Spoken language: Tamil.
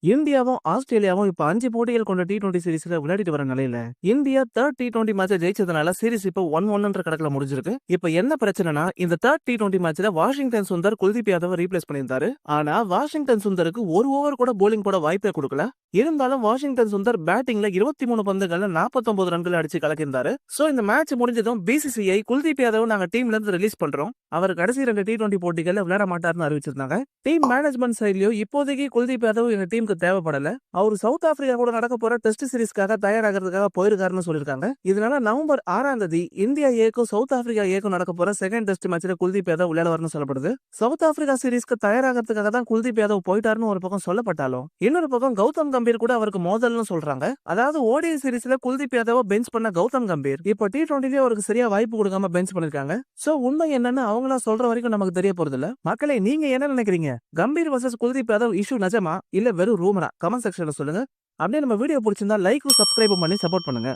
இந்தியாவும் ஆஸ்திரேலியாவும் இப்ப 5 போட்டிகள் கொண்ட T20 சீரிஸ்ல விளையாடிட்டு வர நிலையில இந்தியா தேர்ட் T20 மேட்ச ஜெயிச்சதுனால சீரிஸ் இப்ப 1-1 கணக்குல முடிஞ்சிருக்கு. இப்ப என்ன பிரச்சனைனா இந்த தேர்ட் T20 மேட்ச்ல வாஷிங்டன் சுந்தர் குல்தீப் யாதவ ரீப்ளேஸ் பண்ணியிருந்தாரு. ஆனா வாஷிங்டன் சுந்தருக்கு ஒரு ஓவர் கூட போலிங் போட வாய்ப்பே கொடுக்கல. இருந்தாலும் வாஷிங்டன் சுந்தர் பேட்டிங்ல 23 பந்துகள்ல 49 ரன்கள் அடிச்சு கலக்கியிருந்தாரு. சோ இந்த மேட்ச் முடிஞ்சதும் BCCI குல்தீப் யாதவ் நாங்க டீம்ல இருந்து ரிலீஸ் பண்றோம். அவர் கடைசி 2 T20 போட்டிகள்ல விளையாட மாட்டாருன்னு அறிவிச்சிருந்தாங்க. டீம் மேனேஜ்மெண்ட் சைட்லயும் இப்போதைக்கு குல்தீப் யாதவ் எங்க டீமுக்கு தேவைப்படல. அவர் சவுத் ஆப்பிரிக்கா கூட நடக்க போற டெஸ்ட் சீரிஸ்க்காக தயாராகிறதுக்காக போயிருக்காருன்னு சொல்லிருக்காங்க. இதனால நவம்பர் 6ஆம் தேதி இந்தியா ஏக்கும் சவுத் ஆப்பிரிக்கா ஏக்கும் நடக்க போற செகண்ட் டெஸ்ட் மேட்ச்ல குல்தீப் யாதவ் விளையாடுவார்னு சொல்லப்படுது. சவுத் ஆப்பிரிக்கா சீரிஸ்க்கு தயாராகிறதுக்காக தான் குல்தீப் யாதவ் போயிட்டாருன்னு ஒரு பக்கம் சொல்லப்பட்டாலும் இன்னொரு பக்கம் கௌதம் கம்பீர் கூட அவருக்கு மோதல்னு சொல்றாங்க. அதாவது ODI சீரிஸ்ல குல்தீப் யாதவ பெஞ்ச் பண்ண கௌதம் கம்பீர் இப்போ T20 அவருக்கு சரியா வாய்ப்பு கொடுக்காம பெஞ்ச் பண்ணிருக்காங்க. சோ உண்மை என்னன்னு அவங்களா சொல்ற வரைக்கும் நமக்கு தெரிய போறது இல்ல. மக்களே நீங்க என்ன நினைக்கிறீங்க? கம்பீர் வர்சஸ் குல்தீப் யாதவ் இஷ்யூ நிஜமா இல்ல வெறும் ரூமரா? கமெண்ட் செக்ஷன்ல சொல்லுங்க. அப்படியே நம்ம வீடியோ பிடிச்சிருந்தா லைக் சப்ஸ்கிரைப் பண்ணி சப்போர்ட் பண்ணுங்க.